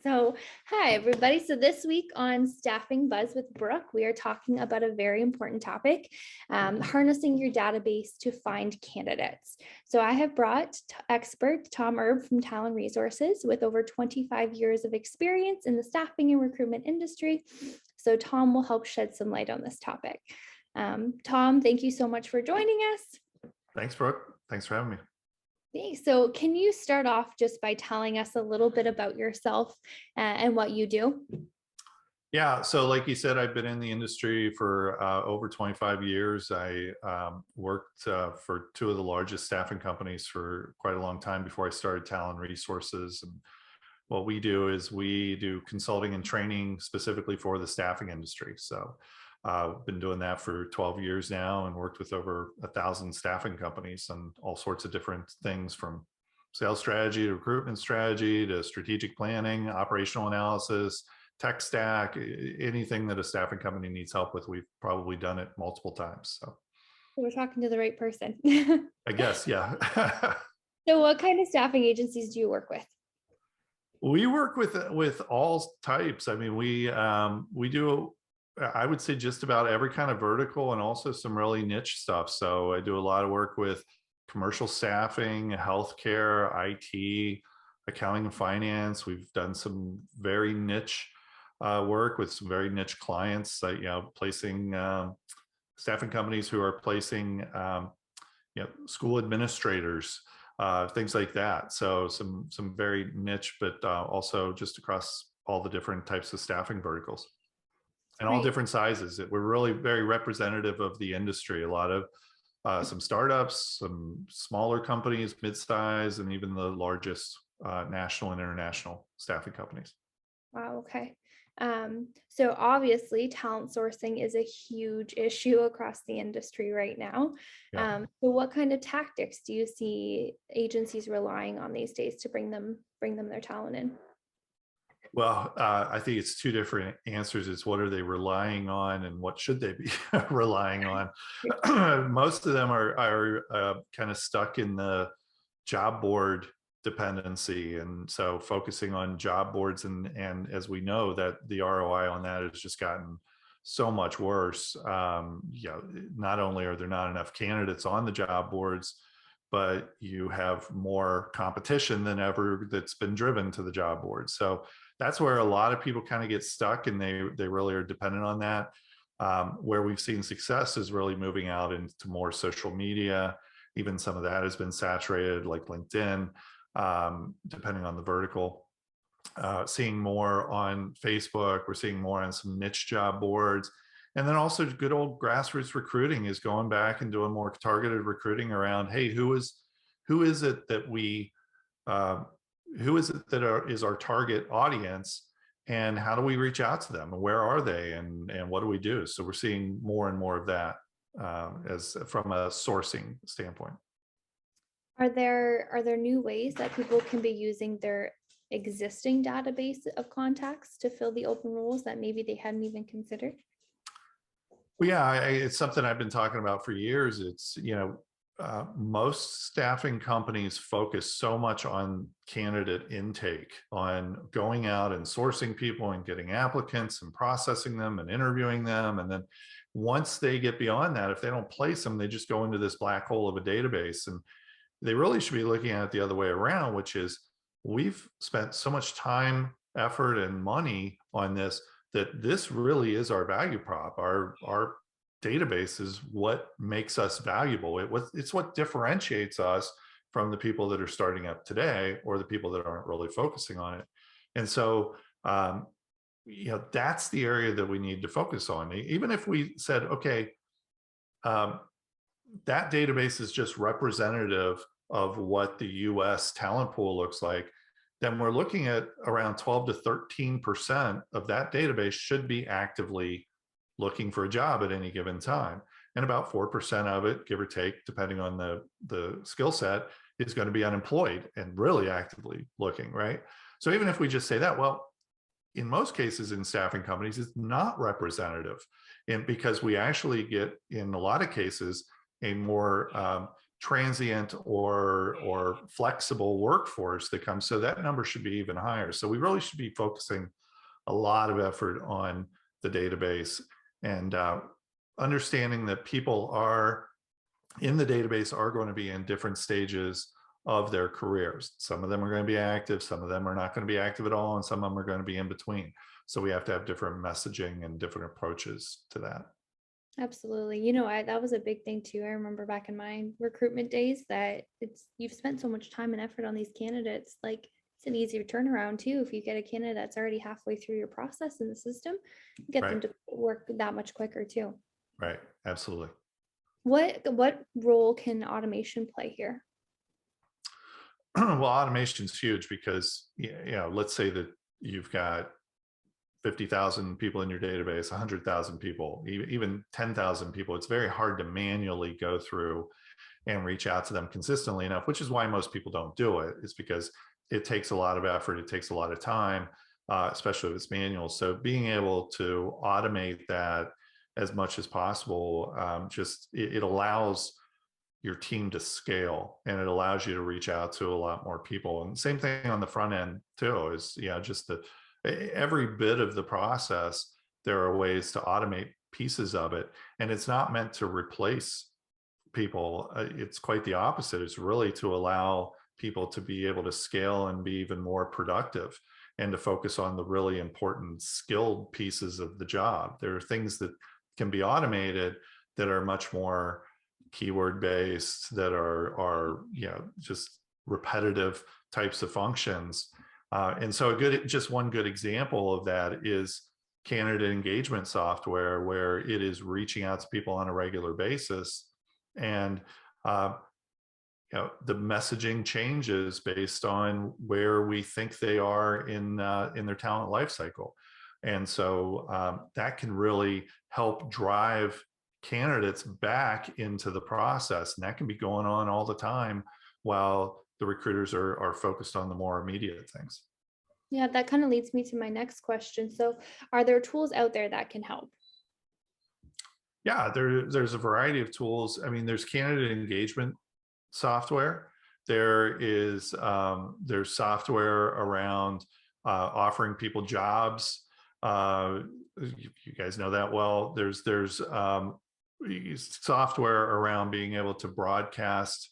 So, hi everybody. So this week on Staffing Buzz with Brooke, we are talking about a very important topic, harnessing your database to find candidates. So I have brought expert Tom Erb from Tallann Resouces with over 25 years of experience in the staffing and recruitment industry. So Tom will help shed some light on this topic. Tom, thank you so much for joining us. Thanks, Brooke. Thanks for having me. Thanks. So can you start off just by telling us a little bit about yourself and what you do? Yeah, so like you said, I've been in the industry for over 25 years. I worked for two of the largest staffing companies for quite a long time before I started Tallann Resources. And what we do is we do consulting and training specifically for the staffing industry. So I've been doing that for 12 years now and worked with over 1,000 staffing companies on all sorts of different things, from sales strategy to recruitment strategy to strategic planning, operational analysis, tech stack, anything that a staffing company needs help with. We've probably done it multiple times. So We're talking to the right person. I guess, yeah. So what kind of staffing agencies do you work with? We work with all types. I mean, we do, I would say, just about every kind of vertical and also some really niche stuff. So I do a lot of work with commercial staffing, healthcare, IT, accounting and finance. We've done some very niche work with some very niche clients, placing staffing companies who are placing school administrators, things like that. So some very niche, but also just across all the different types of staffing verticals and all different sizes. We're really very representative of the industry. A lot of some startups, some smaller companies, mid-size, and even the largest national and international staffing companies. Wow, okay. So obviously talent sourcing is a huge issue across the industry right now. Yeah. So what kind of tactics do you see agencies relying on these days to bring them their talent in? Well, I think it's two different answers. It's what are they relying on and what should they be relying on? Most of them are kind of stuck in the job board dependency. And so focusing on job boards, and as we know, that the ROI on that has just gotten so much worse. Not only are there not enough candidates on the job boards, but you have more competition than ever that's been driven to the job board. So that's where a lot of people kind of get stuck, and they really are dependent on that. Where we've seen success is really moving out into more social media. Even some of that has been saturated, like LinkedIn, depending on the vertical. Seeing more on Facebook, we're seeing more on some niche job boards. And then also good old grassroots recruiting is going back and doing more targeted recruiting around, hey, who is it that is our target audience, and how do we reach out to them, and where are they, and what do we do? So we're seeing more and more of that as from a sourcing standpoint. Are there new ways that people can be using their existing database of contacts to fill the open roles that maybe they hadn't even considered? Well, yeah, it's something I've been talking about for years. It's, most staffing companies focus so much on candidate intake, on going out and sourcing people and getting applicants and processing them and interviewing them. And then once they get beyond that, if they don't place them, they just go into this black hole of a database. And they really should be looking at it the other way around, which is, we've spent so much time, effort, and money on this, that this really is our value prop. Our database is what makes us valuable. It's what differentiates us from the people that are starting up today, or the people that aren't really focusing on it. And so, that's the area that we need to focus on. Even if we said, okay, that database is just representative of what the US talent pool looks like, then we're looking at around 12 to 13% of that database should be actively looking for a job at any given time. And about 4% of it, give or take, depending on the skill set, is going to be unemployed and really actively looking, right? So even if we just say that, well, in most cases in staffing companies, it's not representative. And because we actually get, in a lot of cases, a more transient or flexible workforce that comes. So that number should be even higher. So we really should be focusing a lot of effort on the database and understanding that people are in the database are going to be in different stages of their careers. Some of them are going to be active, some of them are not going to be active at all, and some of them are going to be in between. So we have to have different messaging and different approaches to that. Absolutely. That was a big thing too. I remember back in my recruitment days that you've spent so much time and effort on these candidates. Like, it's an easier turnaround too. If you get a candidate that's already halfway through your process in the system, get them Right. to work that much quicker too. Right. Absolutely. What role can automation play here? Well, automation is huge because, let's say that you've got 50,000 people in your database, 100,000 people, even 10,000 people. It's very hard to manually go through and reach out to them consistently enough, which is why most people don't do it. It's because it takes a lot of effort. It takes a lot of time, especially if it's manual. So being able to automate that as much as possible, it allows your team to scale, and it allows you to reach out to a lot more people. And same thing on the front end too, is just every bit of the process, there are ways to automate pieces of it. And it's not meant to replace people. It's quite the opposite. It's really to allow people to be able to scale and be even more productive, and to focus on the really important skilled pieces of the job. There are things that can be automated that are much more keyword based, that are just repetitive types of functions. And so just one good example of that is candidate engagement software, where it is reaching out to people on a regular basis, and the messaging changes based on where we think they are in their talent life cycle. And so that can really help drive candidates back into the process, and that can be going on all the time while the recruiters are focused on the more immediate things. Yeah, that kind of leads me to my next question. So, are there tools out there that can help? Yeah, there's a variety of tools. I mean, there's candidate engagement software. There's software around offering people jobs. You guys know that well. There's software around being able to broadcast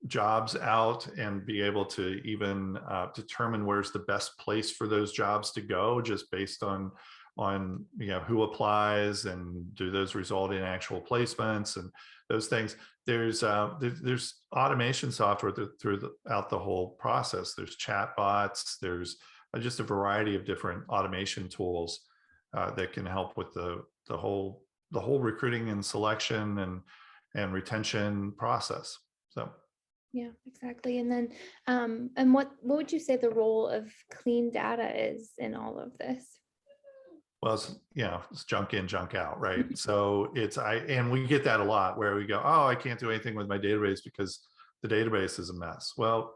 jobs out and be able to even determine where's the best place for those jobs to go, just based on who applies, and do those result in actual placements and those things. There's automation software throughout the whole process. There's chat bots. There's just a variety of different automation tools that can help with the whole recruiting and selection and retention process. So Yeah, exactly. And then, and what would you say the role of clean data is in all of this? well, it's junk in, junk out, right? So and we get that a lot, where we go, oh, I can't do anything with my database because the database is a mess. Well,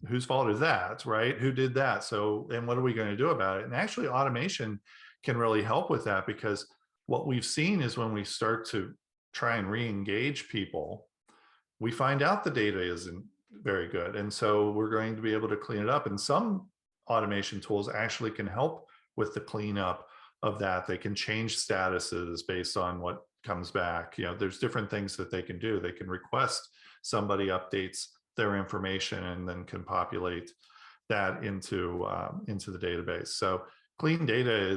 whose fault is that, right? Who did that? So, and what are we going to do about it? And actually, automation can really help with that, because what we've seen is when we start to try and re-engage people, we find out the data isn't very good. And so we're going to be able to clean it up. And some automation tools actually can help with the cleanup of that. They can change statuses based on what comes back. There's different things that they can do. They can request somebody updates their information and then can populate that into the database. So clean data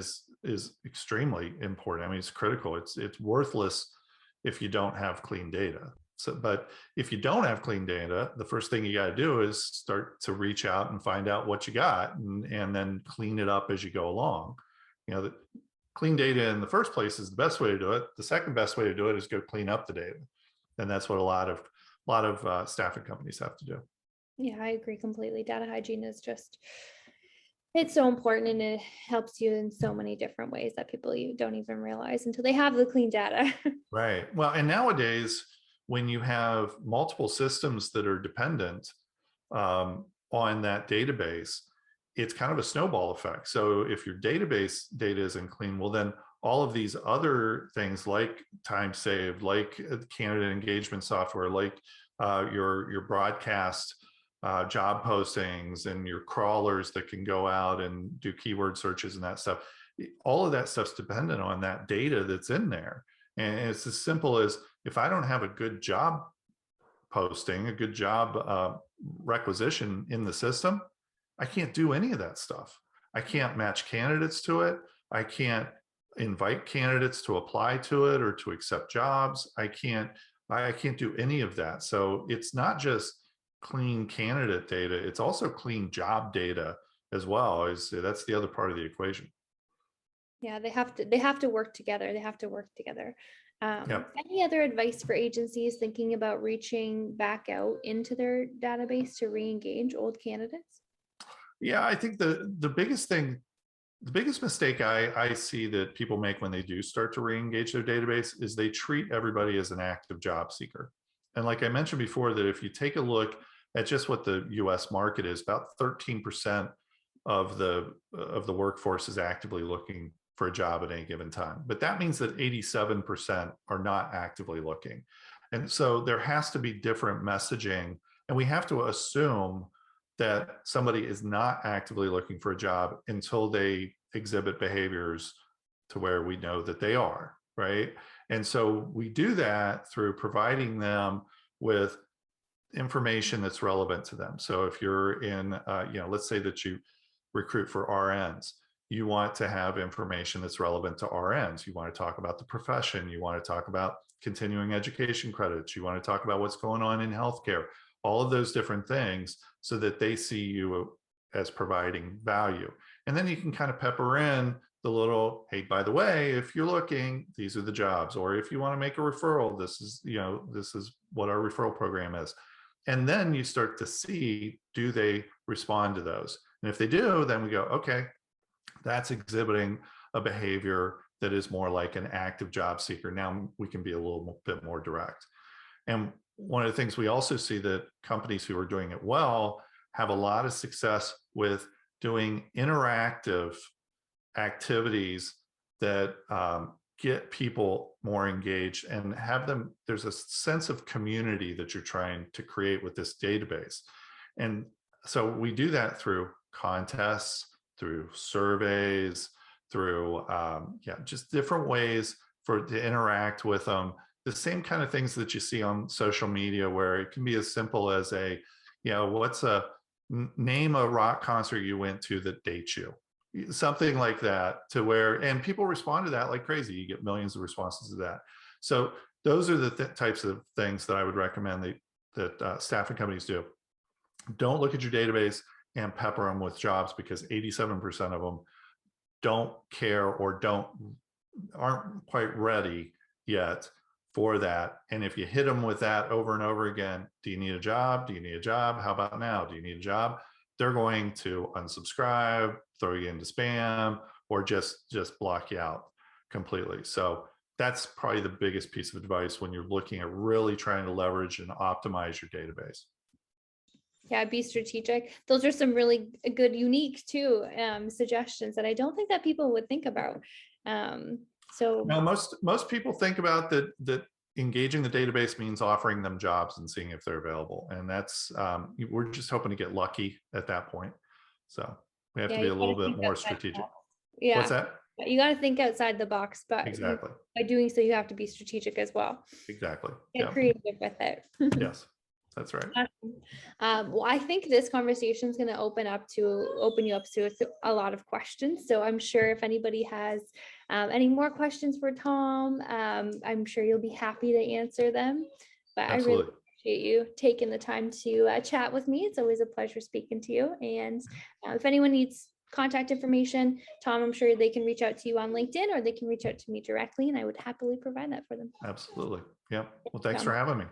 is extremely important. I mean, it's critical. It's worthless if you don't have clean data. So, but if you don't have clean data, the first thing you got to do is start to reach out and find out what you got, and then clean it up as you go along. The clean data in the first place is the best way to do it. The second best way to do it is go clean up the data, and that's what a lot of staffing companies have to do. Yeah, I agree completely. Data hygiene is it's so important, and it helps you in so many different ways that people you don't even realize until they have the clean data. Right. Well, and nowadays, when you have multiple systems that are dependent on that database, it's kind of a snowball effect. So if your database data isn't clean, well, then all of these other things like time saved, like candidate engagement software, like your broadcast job postings and your crawlers that can go out and do keyword searches and that stuff. All of that stuff's dependent on that data that's in there. And it's as simple as, if I don't have a good job posting, a good job requisition in the system, I can't do any of that stuff. I can't match candidates to it. I can't invite candidates to apply to it or to accept jobs. I can't do any of that. So it's not just clean candidate data, it's also clean job data as well. That's the other part of the equation. Yeah, they have to work together. They have to work together. Yep. Any other advice for agencies thinking about reaching back out into their database to re-engage old candidates? Yeah, I think the biggest thing, the biggest mistake I see that people make when they do start to re-engage their database is they treat everybody as an active job seeker. And like I mentioned before, that if you take a look at just what the US market is, about 13% of the workforce is actively looking for a job at any given time. But that means that 87% are not actively looking. And so there has to be different messaging, and we have to assume that somebody is not actively looking for a job until they exhibit behaviors to where we know that they are, right? And so we do that through providing them with information that's relevant to them. So if you're in, let's say that you recruit for RNs, you want to have information that's relevant to RNs. You want to talk about the profession. You want to talk about continuing education credits. You want to talk about what's going on in healthcare, all of those different things, so that they see you as providing value. And then you can kind of pepper in the little, hey, by the way, if you're looking, these are the jobs. Or if you want to make a referral, this is what our referral program is. And then you start to see, do they respond to those? And if they do, then we go, okay, that's exhibiting a behavior that is more like an active job seeker. Now we can be a little bit more direct. And one of the things we also see, that companies who are doing it well have a lot of success with doing interactive activities that get people more engaged and have them, there's a sense of community that you're trying to create with this database. And so we do that through contests, through surveys, through just different ways to interact with them. The same kind of things that you see on social media, where it can be as simple as name a rock concert you went to that dates you, something like that, to where, and people respond to that like crazy. You get millions of responses to that. So those are the types of things that I would recommend that staffing companies do. Don't look at your database and pepper them with jobs, because 87% of them don't care or aren't quite ready yet for that. And if you hit them with that over and over again, do you need a job? Do you need a job? How about now? Do you need a job? They're going to unsubscribe, throw you into spam, or just block you out completely. So that's probably the biggest piece of advice when you're looking at really trying to leverage and optimize your database. Yeah, be strategic. Those are some really good, unique too, suggestions that I don't think that people would think about. So now most people think about that engaging the database means offering them jobs and seeing if they're available. And that's, we're just hoping to get lucky at that point. So we have to be a little bit more strategic. Yeah. What's that? You got to think outside the box, but exactly, by doing so, you have to be strategic as well. Exactly. Get creative with it. Yes, that's right. Well, I think this conversation is going to open you up to a lot of questions. So I'm sure if anybody has any more questions for Tom, I'm sure you'll be happy to answer them. But absolutely. I really appreciate you taking the time to chat with me. It's always a pleasure speaking to you. And if anyone needs contact information, Tom, I'm sure they can reach out to you on LinkedIn, or they can reach out to me directly, and I would happily provide that for them. Absolutely. Yeah. Well, thanks for having me.